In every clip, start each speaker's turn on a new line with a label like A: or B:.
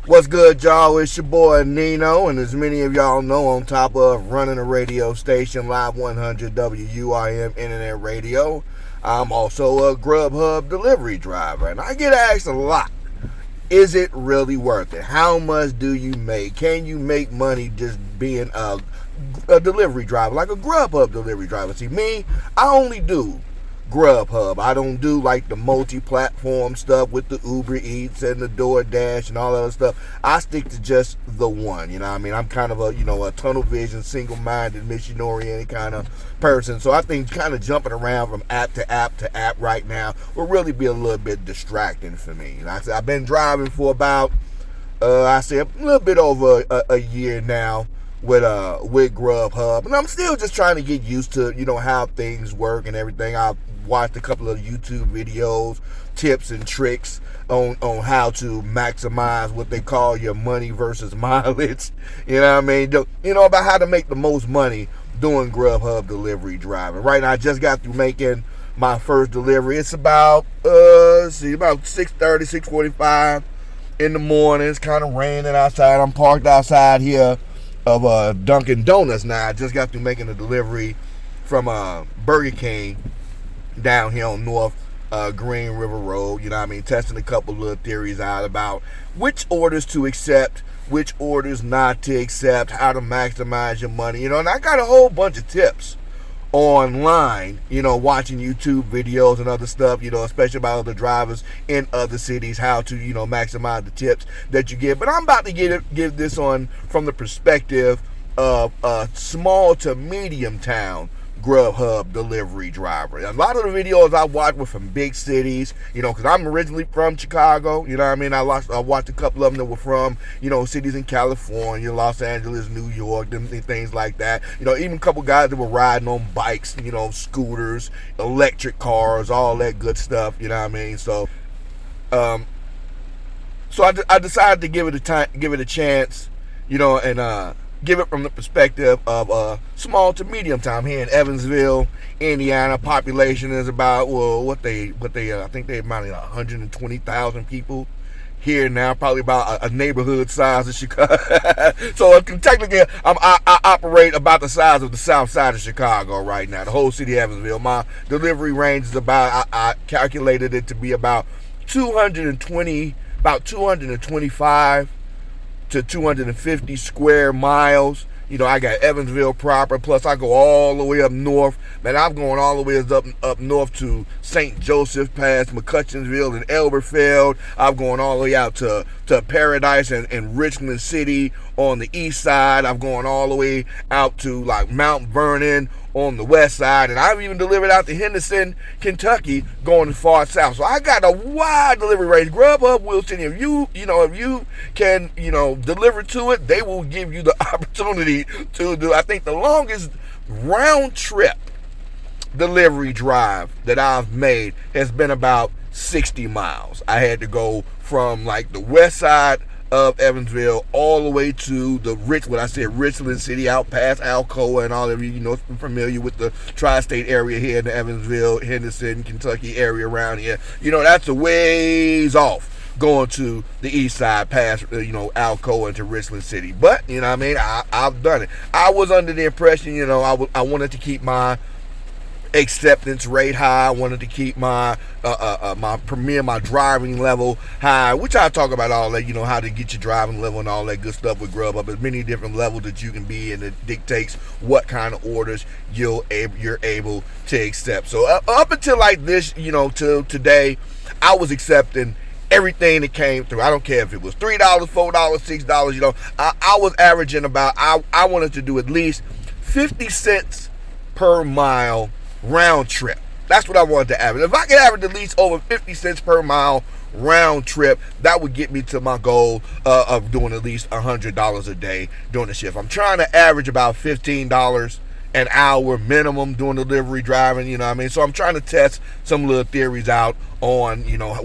A: What's good, y'all? It's your boy Nino, and as many of y'all know, on top of running a radio station, Live 100 WUIM Internet Radio, I'm also a Grubhub delivery driver, and I get asked a lot, is it really worth it? How much do you make? Can you make money just being a delivery driver, like a Grubhub delivery driver? See, me, I only do Grubhub. I don't do like the multi-platform stuff with the Uber Eats and the DoorDash and all that other stuff. I stick to just the one. You know what I mean? I'm kind of a tunnel vision, single-minded, mission-oriented kind of person. So I think kind of jumping around from app to app to app right now will really be a little bit distracting for me. You know, I've been driving for about I say a little bit over a year now with Grubhub, and I'm still just trying to get used to how things work and everything. I've watched a couple of YouTube videos, tips and tricks on how to maximize what they call your money versus mileage. You know what I mean? About how to make the most money doing Grubhub delivery driving. Right now, I just got through making my first delivery. It's about about 6:30, 6:45 in the morning. It's kind of raining outside. I'm parked outside here of Dunkin' Donuts now. I just got through making a delivery from Burger King down here on North Green River Road. You know what I mean? Testing a couple little theories out about which orders to accept, which orders not to accept, how to maximize your money. And I got a whole bunch of tips online, watching YouTube videos and other stuff, especially about other drivers in other cities, how to, maximize the tips that you get. But I'm about to give this on from the perspective of a small to medium town Grubhub delivery driver. A lot of the videos I watched were from big cities, because I'm originally from Chicago. You know what I mean? I watched a couple of them that were from, cities in California, Los Angeles, New York, and things like that. Even a couple guys that were riding on bikes, scooters, electric cars, all that good stuff. You know what I mean? So, I decided to give it a chance, and give it from the perspective of a small to medium town here in Evansville, Indiana. Population is about I think they about 120,000 people here now, probably about a neighborhood size of Chicago. So technically, I operate about the size of the south side of Chicago right now, the whole city of Evansville. My delivery range is I calculated it to be about 225 to 250 square miles. I got Evansville proper, plus I go all the way up north. Man, I'm going all the way up north to St. Joseph, past McCutcheonsville and Elberfeld. I'm going all the way out to Paradise and Richland City on the east side. I'm going all the way out to like Mount Vernon on the west side, and I've even delivered out to Henderson, Kentucky, going as far south. So I got a wide delivery range. Grubhub will send you. If you can, deliver to it, they will give you the opportunity to do. I think the longest round trip delivery drive that I've made has been about 60 miles. I had to go from like the west side of Evansville all the way to Richland City, out past Alcoa, and all of you familiar with the tri-state area here in the Evansville, Henderson, Kentucky area around here. That's a ways off going to the east side past Alcoa into Richland City. But I've done it. I was under the impression I wanted to keep my acceptance rate high. I wanted to keep my my driving level high, which I talk about all that, how to get your driving level and all that good stuff with Grubhub. There's many different levels that you can be, and it dictates what kind of orders you're able to accept. So up until like this, till today, I was accepting everything that came through. I don't care if it was $3, $4, $6. I was averaging about. I wanted to do at least 50 cents per mile round trip. That's what I wanted to average. If I could average at least over 50 cents per mile round trip, that would get me to my goal of doing at least $100 a day during the shift. I'm trying to average about $15 an hour minimum doing delivery driving, So I'm trying to test some little theories out on,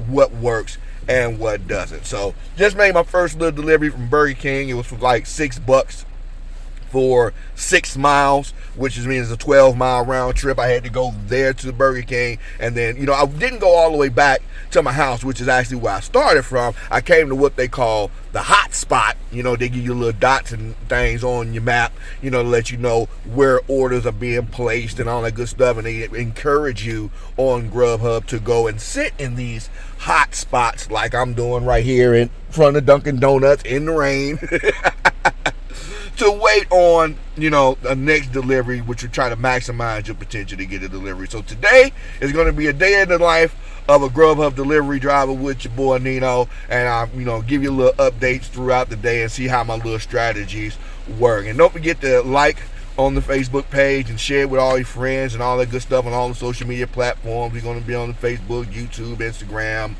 A: what works and what doesn't. So just made my first little delivery from Burger King. It was for like $6 for 6 miles, which means a 12-mile round trip. I had to go there to the Burger King, and then, I didn't go all the way back to my house, which is actually where I started from. I came to what they call the hot spot. They give you little dots and things on your map, to let you know where orders are being placed and all that good stuff. And they encourage you on Grubhub to go and sit in these hot spots like I'm doing right here in front of Dunkin' Donuts in the rain. To wait on, the next delivery, which will try to maximize your potential to get a delivery. So today is going to be a day in the life of a Grubhub delivery driver with your boy Nino, and I'm, give you little updates throughout the day and see how my little strategies work. And don't forget to like on the Facebook page and share it with all your friends and all that good stuff on all the social media platforms. We're going to be on the Facebook, YouTube, Instagram,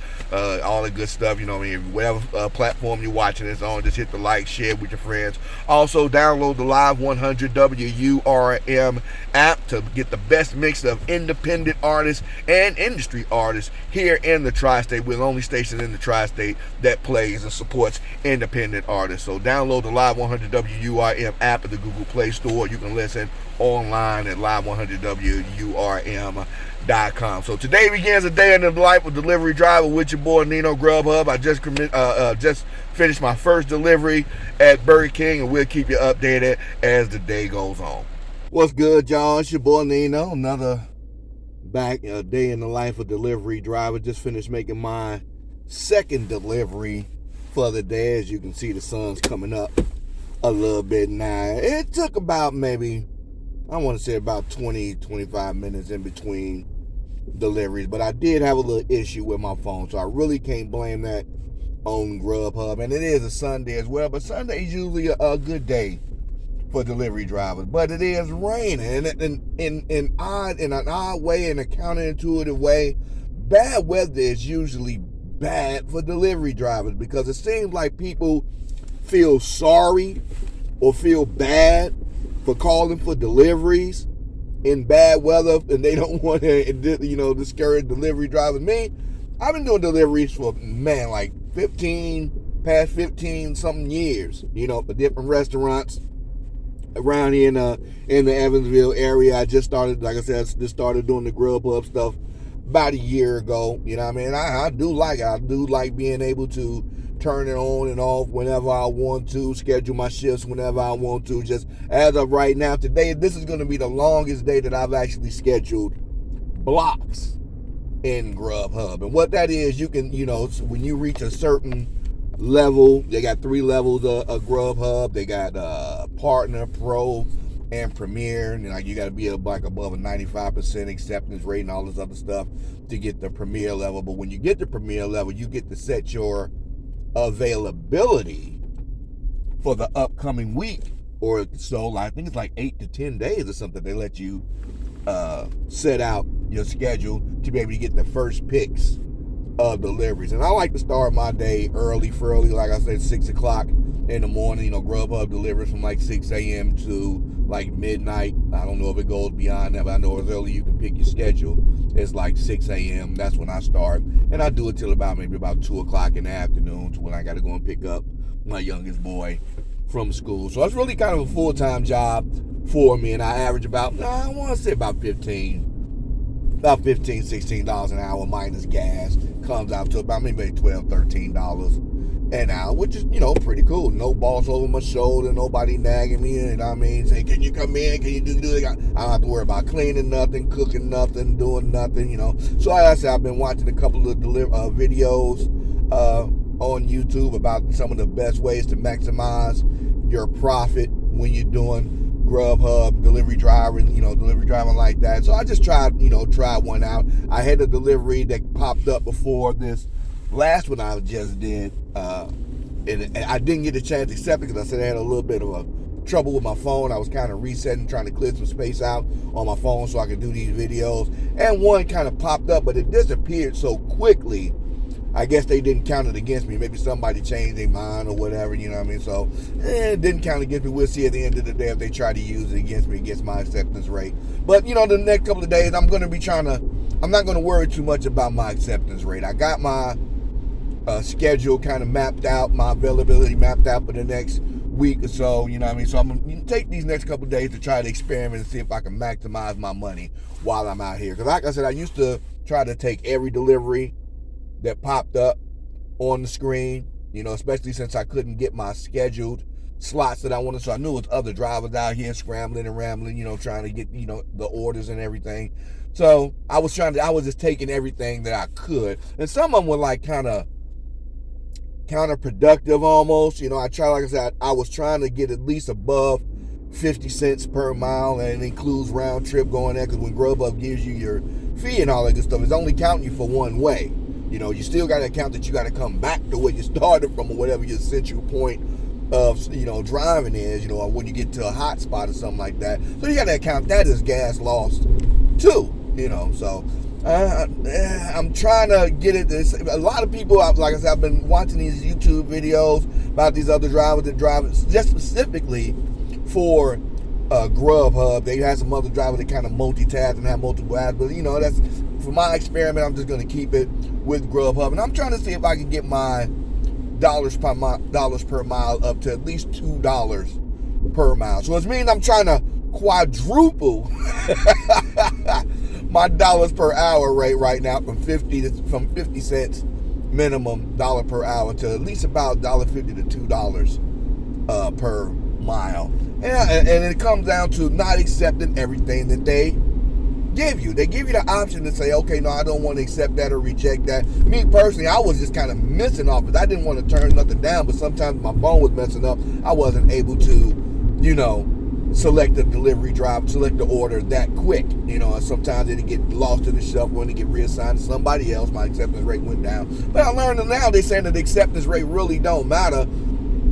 A: all the good stuff. Whatever platform you're watching this on, just hit the like, share it with your friends. Also, download the Live 100 WURM app to get the best mix of independent artists and industry artists here in the tri-state. We're the only station in the tri-state that plays and supports independent artists. So download the Live 100 WURM app at the Google Play Store. You can listen online at live100WURM.com. So today begins a day in the life of delivery driver with your boy Nino Grubhub. I just finished my first delivery at Burger King, and we'll keep you updated as the day goes on. What's good, y'all? It's your boy Nino. Another day in the life of delivery driver. Just finished making my second delivery for the day. As you can see, the sun's coming up a little bit now. It took about maybe, I want to say about 20-25 minutes in between deliveries, but I did have a little issue with my phone, so I really can't blame that on Grubhub. And it is a Sunday as well, but Sunday is usually a good day for delivery drivers, but it is raining, and in an odd way, in a counterintuitive way, bad weather is usually bad for delivery drivers, because it seems like people feel sorry or feel bad for calling for deliveries in bad weather, and they don't want to, discourage delivery drivers. Me, I've been doing deliveries for, like 15 something years, for different restaurants around here in the Evansville area. I just started, like I said, doing the Grubhub stuff about a year ago. I do like it. I do like being able to turn it on and off whenever I want to, schedule my shifts whenever I want to. Just as of right now, today, this is going to be the longest day that I've actually scheduled blocks in Grubhub. And what that is, you can, when you reach a certain level, they got 3 levels of Grubhub. They got Partner, Pro, and Premier. And you got to be above a 95% acceptance rate and all this other stuff to get the Premier level. But when you get the Premier level, you get to set your availability for the upcoming week or so. I think it's like 8 to 10 days or something. They let you set out your schedule to be able to get the first picks of deliveries. And I like to start my day early, like I said, 6 o'clock in the morning. Grubhub delivers from like 6 a.m. to like midnight. I don't know if it goes beyond that, but I know as early you can pick your schedule. It's like 6 a.m. That's when I start. And I do it till maybe about 2 o'clock in the afternoon, to when I got to go and pick up my youngest boy from school. So it's really kind of a full-time job for me. And I average about, I want to say about $16 an hour minus gas. Comes out to about maybe $12-13 an hour, which is, pretty cool. No boss over my shoulder, nobody nagging me, saying, can you come in, can you do it? I don't have to worry about cleaning nothing, cooking nothing, doing nothing, So like I said, I've been watching a couple of videos on YouTube about some of the best ways to maximize your profit when you're doing Grubhub, delivery driving like that. So I just tried one out. I had a delivery that popped up before this last one I just did, and I didn't get a chance to accept it because I said I had a little bit of a trouble with my phone. I was kind of resetting, trying to clear some space out on my phone so I could do these videos. And one kind of popped up, but it disappeared so quickly. I guess they didn't count it against me. Maybe somebody changed their mind or whatever, So it didn't count against me. We'll see at the end of the day if they try to use it against me, against my acceptance rate. But, the next couple of days, I'm not going to worry too much about my acceptance rate. I got my schedule kind of mapped out, my availability mapped out for the next week or so, you know what I mean? So I'm going to take these next couple of days to try to experiment and see if I can maximize my money while I'm out here. Because like I said, I used to try to take every delivery that popped up on the screen, you know, especially since I couldn't get my scheduled slots that I wanted. So I knew it was other drivers out here scrambling and rambling, you know, trying to get, you know, the orders and everything. So I was just taking everything that I could. And some of them were like kind of counterproductive almost. You know, like I said, I was trying to get at least above 50 cents per mile, and it includes round trip going there, because when Grubhub gives you your fee and all that good stuff, it's only counting you for one way. You know, you still got to account that you got to come back to where you started from, or whatever your central point of, you know, driving is, you know, or when you get to a hot spot or something like that. So you got to account that as gas lost too, you know. So I'm trying to get it. A lot of people, like I said, I've been watching these YouTube videos about these other drivers that drive just specifically for Grubhub. They have some other drivers that kind of multitask and have multiple apps, but you know, that's for my experiment. I'm just going to keep it with Grubhub, and I'm trying to see if I can get my dollars per mile up to at least $2 per mile. So it means I'm trying to quadruple my dollars per hour rate right now from 50 cents minimum dollar per hour to at least about $1.50 to $2 per mile. And it comes down to not accepting everything that they give you. They give you the option to say, okay, no, I don't want to accept that or reject that. Me personally, I was just kind of missing off, because I didn't want to turn nothing down, but sometimes my phone was messing up. I wasn't able to, you know, select the delivery drive, select the order that quick, you know, and sometimes it'd get lost in the shuffle and it get reassigned to somebody else. My acceptance rate went down. But I learned that now they're saying that the acceptance rate really don't matter.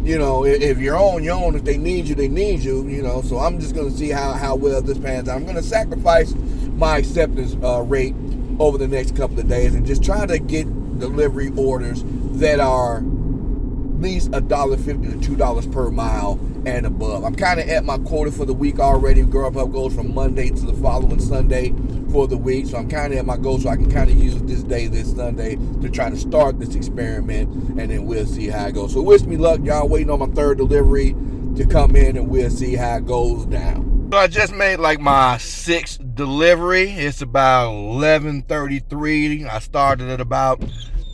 A: You know, if you're on your own, if they need you, they need you, you know. So I'm just going to see how well this pans out. I'm going to sacrifice my acceptance rate over the next couple of days and just try to get delivery orders that are at least $1.50 to $2 per mile and above. I'm kind of at my quota for the week already. Grubhub goes from Monday to the following Sunday for the week, so I'm kind of at my goal, so I can kind of use this Sunday to try to start this experiment, and then we'll see how it goes. So wish me luck, y'all. Waiting on my third delivery to come in, and we'll see how it goes down. So I just made like my 6th delivery. It's about 11:33. I started at about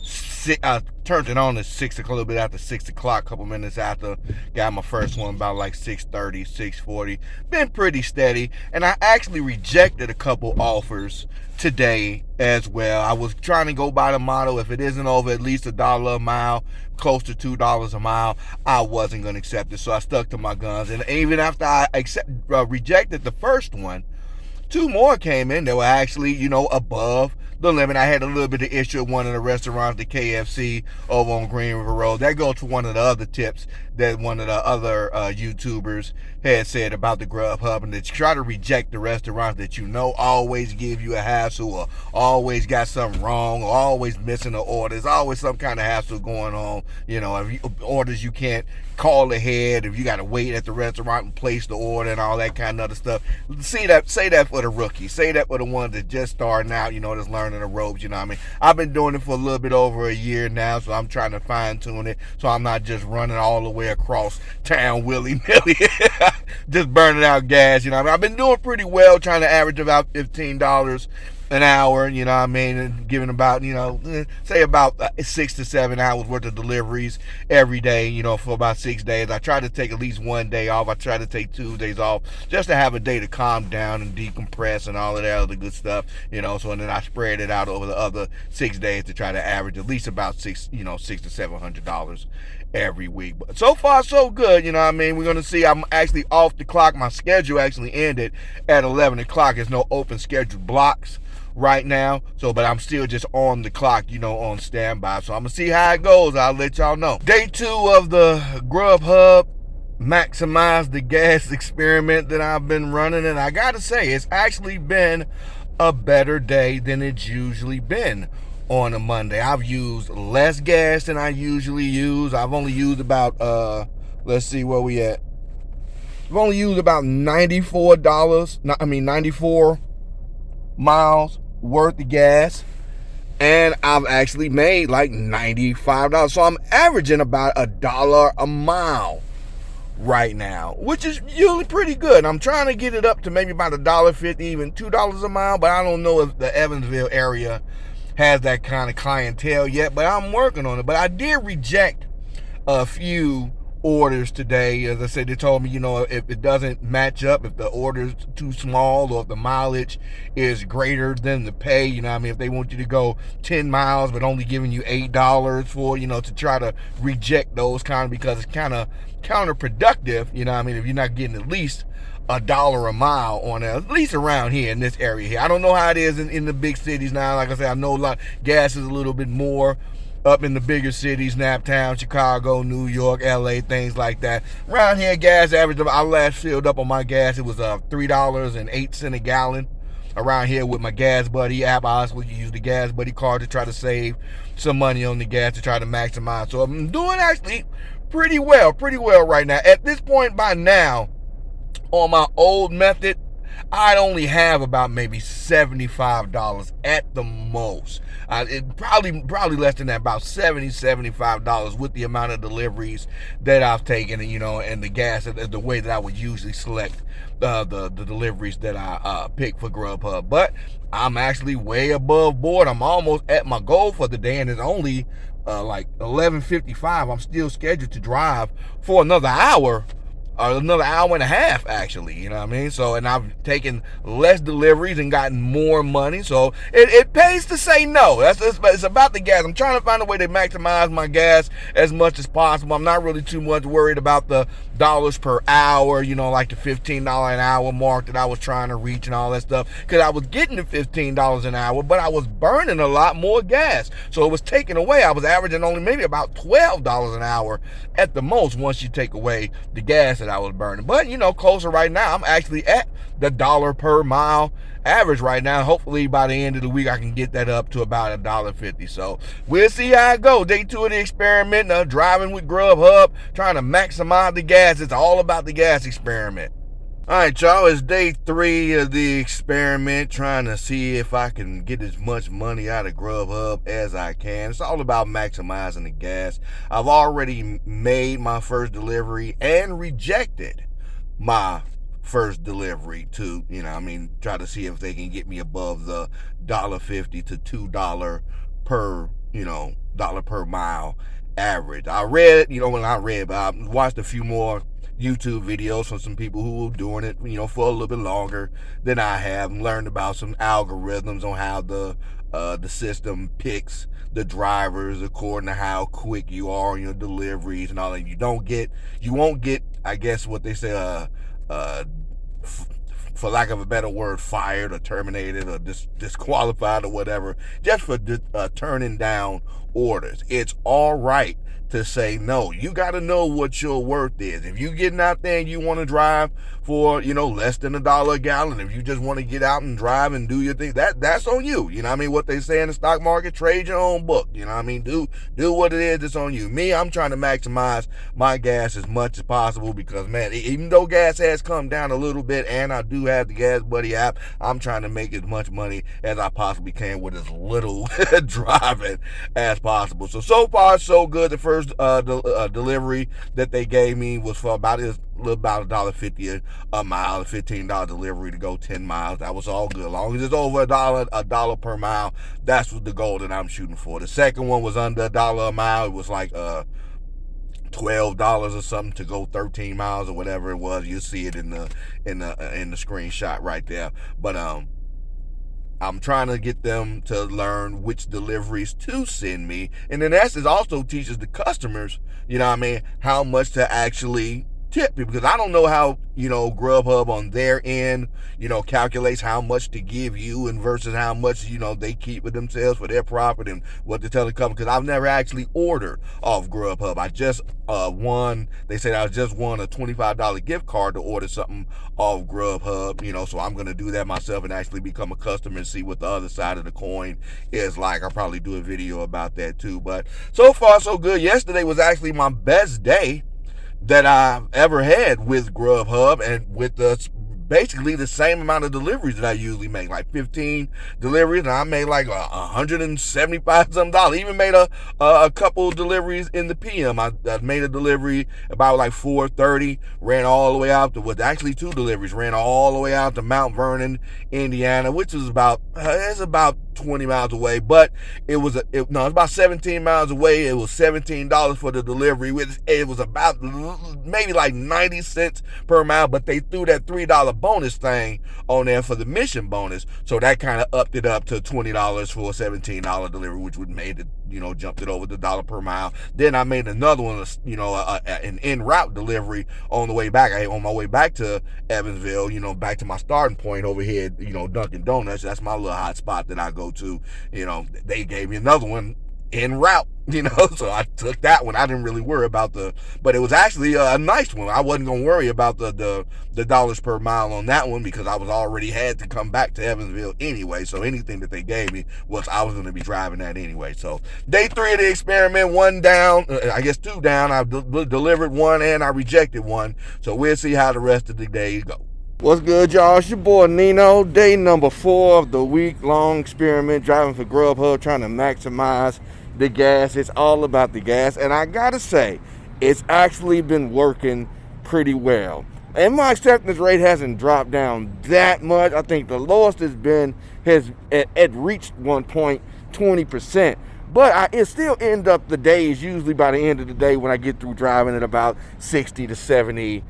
A: 6. I turned it on at 6 o'clock, a little bit after 6 o'clock, a couple minutes after. Got my first one about like 6:30, 6:40. Been pretty steady, and I actually rejected a couple offers today as well. I was trying to go by the motto, if it isn't over at least $1 a mile, close to $2 a mile, I wasn't going to accept it. So I stuck to my guns, and even after I rejected the first one, 2 more came in that were actually, you know, above the limit. I had a little bit of issue at one of the restaurants, the KFC over on Green River Road. That goes to one of the other tips that one of the other YouTubers had said about the Grubhub, and that you try to reject the restaurants that you know always give you a hassle, or always got something wrong, or always missing an order. There's always some kind of hassle going on. You know, if orders you can't call ahead, if you got to wait at the restaurant and place the order and all that kind of other stuff. Say that for the rookies. Say that for the ones that just starting out, you know, that's learning the ropes, you know what I mean? I've been doing it for a little bit over a year now, so I'm trying to fine tune it so I'm not just running all the way across town willy-nilly, just burning out gas, you know what I mean? I've been doing pretty well, trying to average about $15 an hour, you know what I mean, and giving about, you know, say about 6 to 7 hours worth of deliveries every day, you know, for about 6 days. I try to take at least one day off. I try to take Tuesdays off just to have a day to calm down and decompress and all of that other good stuff, you know. So, and then I spread it out over the other 6 days to try to average at least about $6 to $700 every week. But so far so good, you know what I mean? We're going to see. I'm actually off the clock. My schedule actually ended at 11 o'clock. There's no open scheduled blocks right now, so but I'm still just on the clock, you know, on standby. So I'm gonna see how it goes. I'll let y'all know. Day 2 of the Grubhub maximize the gas experiment that I've been running, and I gotta say, it's actually been a better day than it's usually been on a Monday. I've used less gas than I usually use. I've only used about let's see where we at. I've only used about $94 miles worth of gas, and I've actually made like $95. So I'm averaging about $1 a mile right now, which is usually pretty good. I'm trying to get it up to maybe about $1.50, even $2 a mile, but I don't know if the Evansville area has that kind of clientele yet, but I'm working on it. But I did reject a few orders today. As I said, they told me, if it doesn't match up, if the order's too small, or if the mileage is greater than the pay, if they want you to go 10 miles but only giving you $8 for, to try to reject those because it's kind of counterproductive, if you're not getting at least $1 a mile on it, at least around here in this area here. I don't know how it is in the big cities now. Like I said, I know a lot gas is a little bit more up in the bigger cities, Naptown, Chicago, New York, LA, things like that. Around here, gas average, I last filled up on my gas, it was $3.08 a gallon. Around here with my Gas Buddy app, I also use the Gas Buddy card to try to save some money on the gas to try to maximize. So I'm doing actually pretty well right now. At this point by now, on my old method, I'd only have about maybe $75 at the most. It probably less than that, about $75 with the amount of deliveries that I've taken, and the gas, the way that I would usually select the deliveries that I pick for Grubhub. But I'm actually way above board. I'm almost at my goal for the day, and it's only like 11:55. I'm still scheduled to drive for another hour and a half, actually, so, and I've taken less deliveries and gotten more money, so it pays to say no. It's about the gas. I'm trying to find a way to maximize my gas as much as possible. I'm not really too much worried about the dollars per hour, like the $15 an hour mark that I was trying to reach and all that stuff, because I was getting the $15 an hour, but I was burning a lot more gas, so it was taken away. I was averaging only maybe about $12 an hour at the most once you take away the gas that I was burning. But closer right now, I'm actually at the dollar per mile average right now. Hopefully by the end of the week I can get that up to about $1.50. So we'll see how it goes. Day 2 of the experiment, driving with Grubhub, trying to maximize the gas. It's all about the gas experiment. All right, y'all, it's day 3 of the experiment, trying to see if I can get as much money out of Grubhub as I can. It's all about maximizing the gas. I've already made my first delivery and rejected my first delivery to, try to see if they can get me above the $1.50 to $2 per, dollar per mile average. I watched a few more YouTube videos from some people who were doing it, for a little bit longer than I have, and learned about some algorithms on how the system picks the drivers according to how quick you are on your deliveries and all that. You won't get, I guess what they say, for lack of a better word, fired or terminated or disqualified or whatever, just for turning down orders. It's all right to say no. You got to know what your worth is. If you're getting out there and you want to drive for, less than $1 a gallon, if you just want to get out and drive and do your thing, that's on you. What they say in the stock market, trade your own book. Do what it is that's on you. Me, I'm trying to maximize my gas as much as possible because, man, even though gas has come down a little bit and I do have the Gas Buddy app, I'm trying to make as much money as I possibly can with as little driving as possible. So far, so good. The first delivery that they gave me was for about $1.50 a mile, a $15 delivery to go 10 miles. That was all good. As long as it's over a dollar per mile, that's the goal that I'm shooting for. The second one was under $1 a mile. It was like $12 or something to go 13 miles or whatever it was. You see it in the screenshot right there. But I'm trying to get them to learn which deliveries to send me. And then that also teaches the customers, how much to actually tip me, because I don't know how, Grubhub on their end, calculates how much to give you and versus how much, they keep with themselves for their profit and what to tell the company, because I've never actually ordered off Grubhub. I just they said I just won a $25 gift card to order something off Grubhub, so I'm going to do that myself and actually become a customer and see what the other side of the coin is like. I'll probably do a video about that too. But so far, so good. Yesterday was actually my best day that I've ever had with Grubhub, and with the basically the same amount of deliveries that I usually make, like 15 deliveries, and I made like $175 something. Even made a couple of deliveries in the PM. I made a delivery about like 4:30, ran all the way out to, with actually 2 deliveries, ran all the way out to Mount Vernon, Indiana, which is about it's about 20 miles away, but it's about 17 miles away. It was $17 for the delivery. It was about maybe like 90 cents per mile, but they threw that $3 bonus thing on there for the mission bonus, so that kind of upped it up to $20 for a $17 delivery, which would made it, jumped it over the dollar per mile. Then I made another one, an en route delivery on the way back. On my way back to Evansville, back to my starting point over here, Dunkin' Donuts. That's my little hot spot that I go to. They gave me another one en route, so I took that one. I didn't really worry about but it was actually a nice one. I wasn't gonna worry about the dollars per mile on that one, because I was already had to come back to Evansville anyway. So anything that they gave me I was gonna be driving that anyway. So day 3 of the experiment, 1 down, I guess 2 down. I delivered 1 and I rejected 1. So we'll see how the rest of the day go. What's good, y'all? It's your boy Nino. Day number 4 of the week-long experiment, driving for Grubhub, trying to maximize the gas. It's all about the gas, and I gotta say, it's actually been working pretty well. And my acceptance rate hasn't dropped down that much. I think the lowest has reached 1.20%. But it still end up the days, usually by the end of the day when I get through driving, at about 60 to 70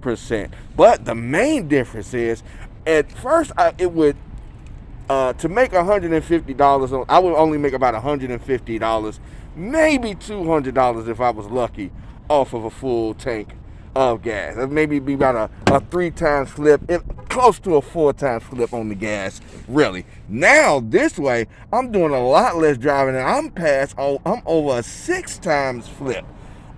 A: percent. But the main difference is, at first it would to make $150, I would only make about $150, maybe $200 if I was lucky, off of a full tank of gas. That maybe be about a 3 times flip, close to a 4 times flip on the gas, really. Now this way, I'm doing a lot less driving, and I'm over a 6 times flip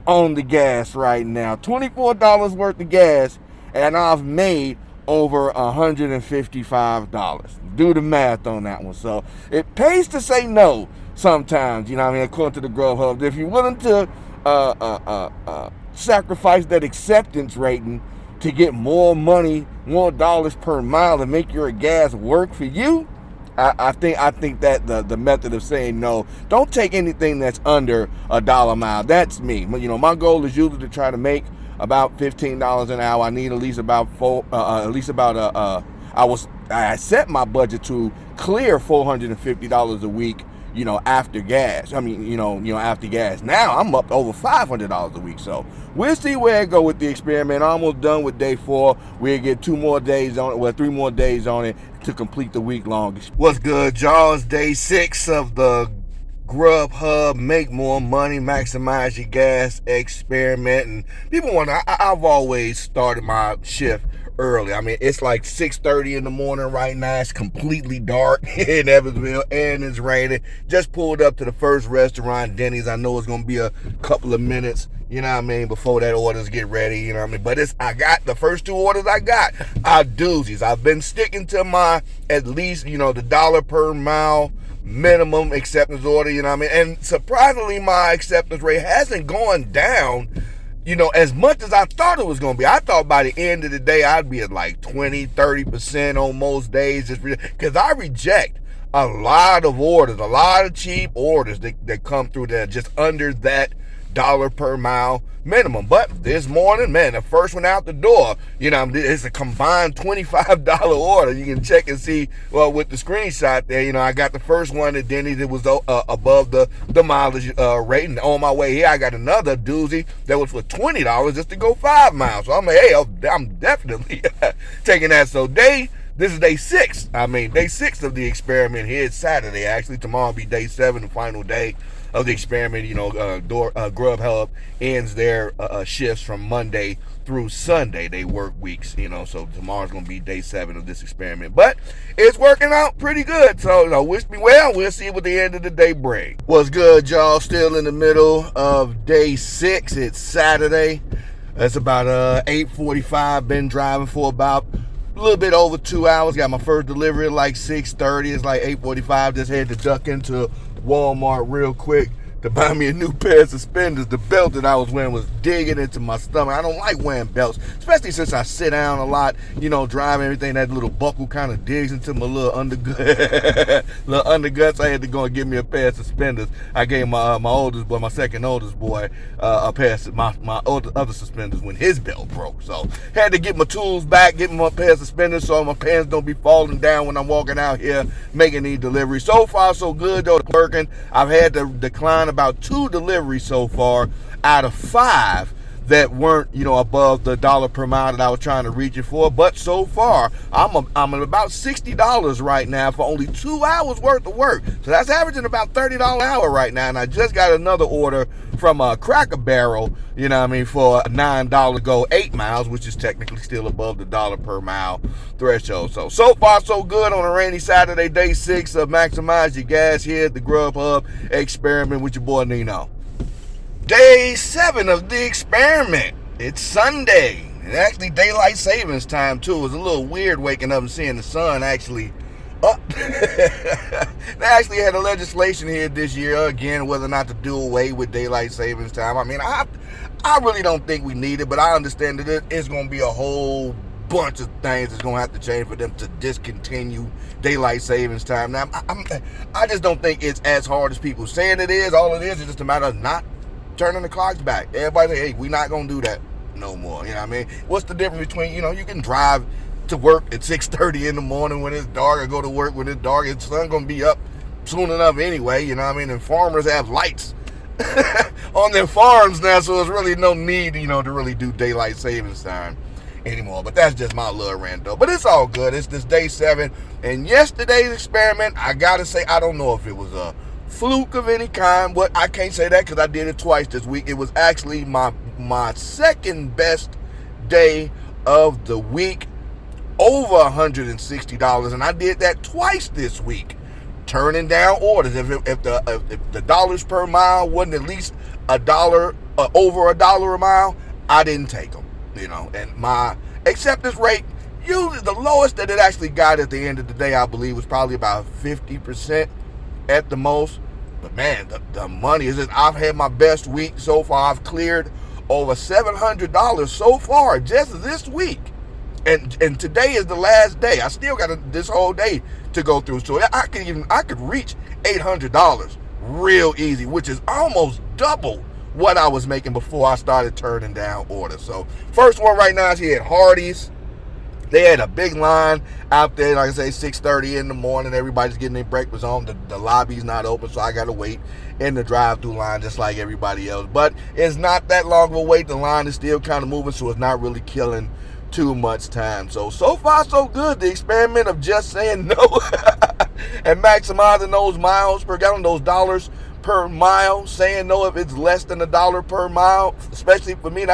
A: on the gas right now. $24 worth of gas, and I've made over $155. Do the math on that one. So it pays to say no sometimes, according to the Grubhub. If you're willing to sacrifice that acceptance rating to get more money, more dollars per mile, to make your gas work for you, I think that the method of saying no, don't take anything that's under $1 a mile. That's me. My goal is usually to try to make about $15 an hour. I need at least about I set my budget to clear $450 a week, after gas. After gas. Now I'm up to over $500 a week. So we'll see where it go with the experiment. Almost done with day 4. We'll get 2 more days on it, 3 more days on it to complete the week-long experiment. What's good, y'all? It's day 6 of the Grubhub Make More Money, Maximize Your Gas experiment. And people wonder, I've always started my shift early. It's like 6:30 in the morning right now. It's completely dark in Evansville, and it's raining. Just pulled up to the first restaurant, Denny's. I know it's gonna be a couple of minutes, before that orders get ready, But I got the first 2 orders I got are doozies. I've been sticking to my, at least, the dollar per mile minimum acceptance order, and surprisingly, my acceptance rate hasn't gone down, as much as I thought it was going to be. I thought by the end of the day, I'd be at like 20-30% on most days, just because I reject a lot of orders, a lot of cheap orders that come through that just under that dollar per mile minimum. But this morning, man, the first one out the door, it's a combined $25 order. You can check and see, well, with the screenshot there, I got the first one at Denny's. It was above the mileage rate. And on my way here, I got another doozy that was for $20 just to go 5 miles. So I'm like, hey, I'm definitely taking that. So this is day 6. Day 6 of the experiment here. It's Saturday, actually. Tomorrow will be day 7, the final day of the experiment. Grubhub ends their shifts from Monday through Sunday. They work weeks, so tomorrow's going to be day 7 of this experiment. But it's working out pretty good. So, wish me well. We'll see what the end of the day brings. What's good, y'all? Still in the middle of day 6. It's Saturday. It's about 8:45. Been driving for about a little bit over 2 hours. Got my first delivery at like 6:30. It's like 8:45. Just had to duck into Walmart real quick to buy me a new pair of suspenders. The belt that I was wearing was digging into my stomach. I don't like wearing belts, especially since I sit down a lot, driving everything. That little buckle kind of digs into my little undergut. Little underguts. I had to go and get me a pair of suspenders. I gave my oldest boy, my second oldest boy, a pair of my other suspenders when his belt broke. So had to get my tools back, get my pair of suspenders so my pants don't be falling down when I'm walking out here making these deliveries. So far, so good though. It's working. I've had to decline about 2 deliveries so far out of 5 that weren't, above the dollar per mile that I was trying to reach it for. But so far, I'm at about $60 right now for only 2 hours worth of work. So that's averaging about $30 an hour right now. And I just got another order from a Cracker Barrel, for $9 to go 8 miles, which is technically still above the dollar per mile threshold. So far, so good on a rainy Saturday, day 6 of Maximize Your Gas here at the Grubhub experiment with your boy Nino. Day 7 of the experiment. It's Sunday. And actually daylight savings time too. It was a little weird waking up and seeing the sun actually up. They actually had a legislation here this year again whether or not to do away with daylight savings time. I mean, I really don't think we need it, but I understand that it's going to be a whole bunch of things that's going to have to change for them to discontinue daylight savings time. Now, I just don't think it's as hard as people saying it is. All it is just a matter of not turning the clocks back. Everybody say, hey, we're not going to do that no more. You know what I mean? What's the difference between, you can drive to work at 6:30 in the morning when it's dark or go to work when it's dark. The sun's going to be up soon enough anyway, you know what I mean? And farmers have lights on their farms now, so there's really no need, to really do daylight savings time anymore. But that's just my little rant though. But it's all good. It's this day 7. And yesterday's experiment, I got to say, I don't know if it was a fluke of any kind. What I can't say that because I did it twice this week. It was actually my second best day of the week, over $160, and I did that twice this week, turning down orders. If the dollars per mile wasn't at least $1 over $1 a mile, I didn't take them. And my acceptance rate, usually the lowest that it actually got at the end of the day, I believe, was probably about 50%. At the most. But man, the money is just, I've had my best week so far. I've cleared over $700 so far just this week, and today is the last day. I still got this whole day to go through, so I could reach $800 real easy, which is almost double what I was making before I started turning down orders. So first one right now is here at Hardee's. They had a big line out there, like I say, 6:30 in the morning. Everybody's getting their breakfast on. The lobby's not open, so I got to wait in the drive-through line just like everybody else. But it's not that long of a wait. The line is still kind of moving, so it's not really killing too much time. So far, so good. The experiment of just saying no and maximizing those miles per gallon, those dollars per mile, saying no if it's less than $1 per mile, especially for me,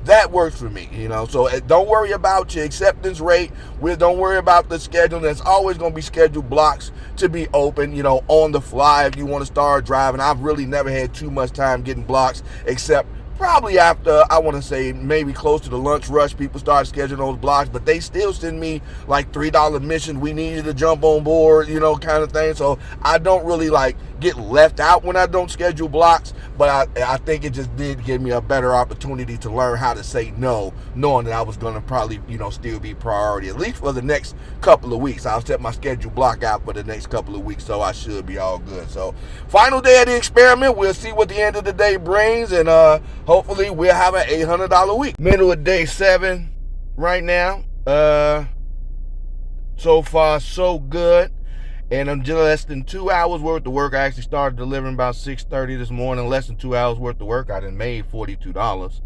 A: that works for me, So don't worry about your acceptance rate. Don't worry about the schedule. There's always going to be scheduled blocks to be open, on the fly if you want to start driving. I've really never had too much time getting blocks, except probably after, I want to say, maybe close to the lunch rush, people start scheduling those blocks, but they still send me like $3 missions. We need you to jump on board, kind of thing. So I don't really get left out when I don't schedule blocks, but I think it just did give me a better opportunity to learn how to say no, knowing that I was going to probably, still be priority, at least for the next couple of weeks. I'll set my schedule block out for the next couple of weeks, so I should be all good. So final day of the experiment. We'll see what the end of the day brings, and hopefully we'll have an $800 week. Middle of day 7 right now. So far, so good. And I'm just less than 2 hours worth of work. I actually started delivering about 6:30 this morning. Less than 2 hours worth of work. I done made $42.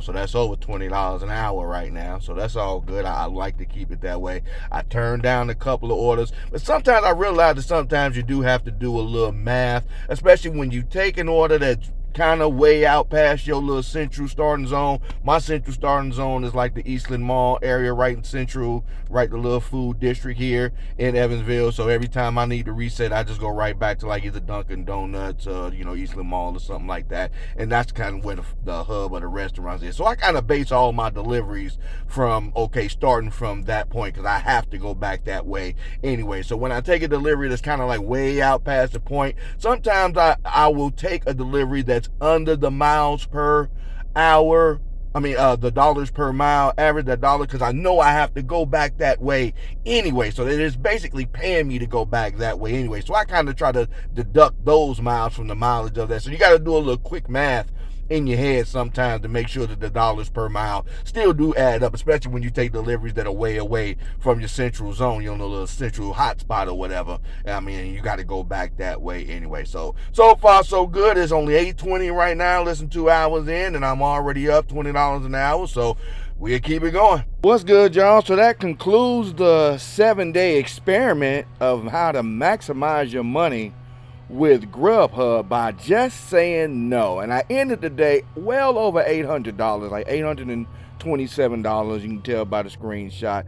A: So that's over $20 an hour right now. So that's all good. I like to keep it that way. I turned down a couple of orders, but sometimes I realize that sometimes you do have to do a little math, especially when you take an order that's kind of way out past your little central starting zone. My central starting zone is like the Eastland Mall area, right in central, right the little food district here in Evansville. So every time I need to reset, I just go right back to like either Dunkin' Donuts, Eastland Mall or something like that. And that's kind of where the hub of the restaurants is. So I kind of base all my deliveries from, starting from that point, because I have to go back that way anyway. So when I take a delivery that's kind of like way out past the point, sometimes I will take a delivery that's under the miles per hour. The dollars per mile, average that dollar, because I know I have to go back that way anyway. So it is basically paying me to go back that way anyway. So I kind of try to deduct those miles from the mileage of that. So you got to do a little quick math in your head sometimes to make sure that the dollars per mile still do add up, especially when you take deliveries that are way away from your central zone, little central hotspot or whatever. You got to go back that way anyway. So far so good. It's only 8:20 right now. Listen, 2 hours in, and I'm already up $20 an hour. So we'll keep it going. What's good, y'all? So that concludes the 7-day experiment of how to maximize your money with Grubhub by just saying no. And I ended the day well over $800, like $827. You can tell by the screenshot.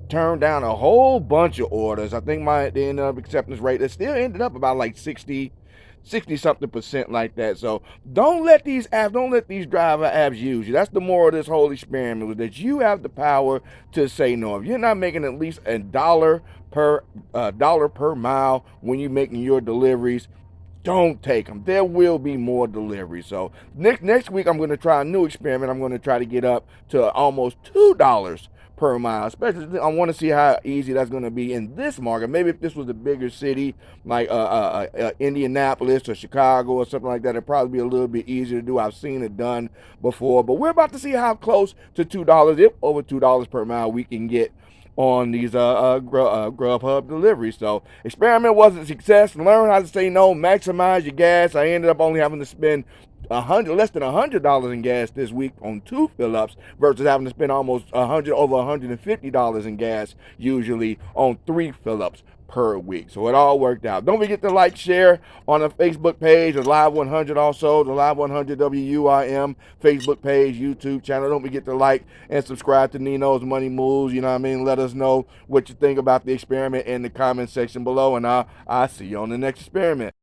A: Turned down a whole bunch of orders. I think my end up acceptance rate, it still ended up about like 60 something percent like that. So don't let these driver apps use you. That's the moral of this whole experiment, was that you have the power to say no. If you're not making at least $1 per mile when you're making your deliveries, don't take them. There will be more deliveries. So next week I'm going to try a new experiment. I'm going to try to get up to almost $2 per mile. Especially, I want to see how easy that's going to be in this market. Maybe if this was a bigger city like Indianapolis or Chicago or something like that, it'd probably be a little bit easier to do. I've seen it done before, but we're about to see how close to $2, if over $2 per mile, we can get on these Grubhub deliveries. So experiment was a success. Learn how to say no, maximize your gas. I ended up only having to spend less than $100 in gas this week on 2 fill-ups versus having to spend almost over $150 in gas usually on 3 fill-ups per week. So it all worked out. Don't forget to like, share on the Facebook page, the Live 100, also the Live 100 WUIM Facebook page, YouTube channel. Don't forget to like and subscribe to Nino's Money Moves. Let us know what you think about the experiment in the comment section below, and I'll see you on the next experiment.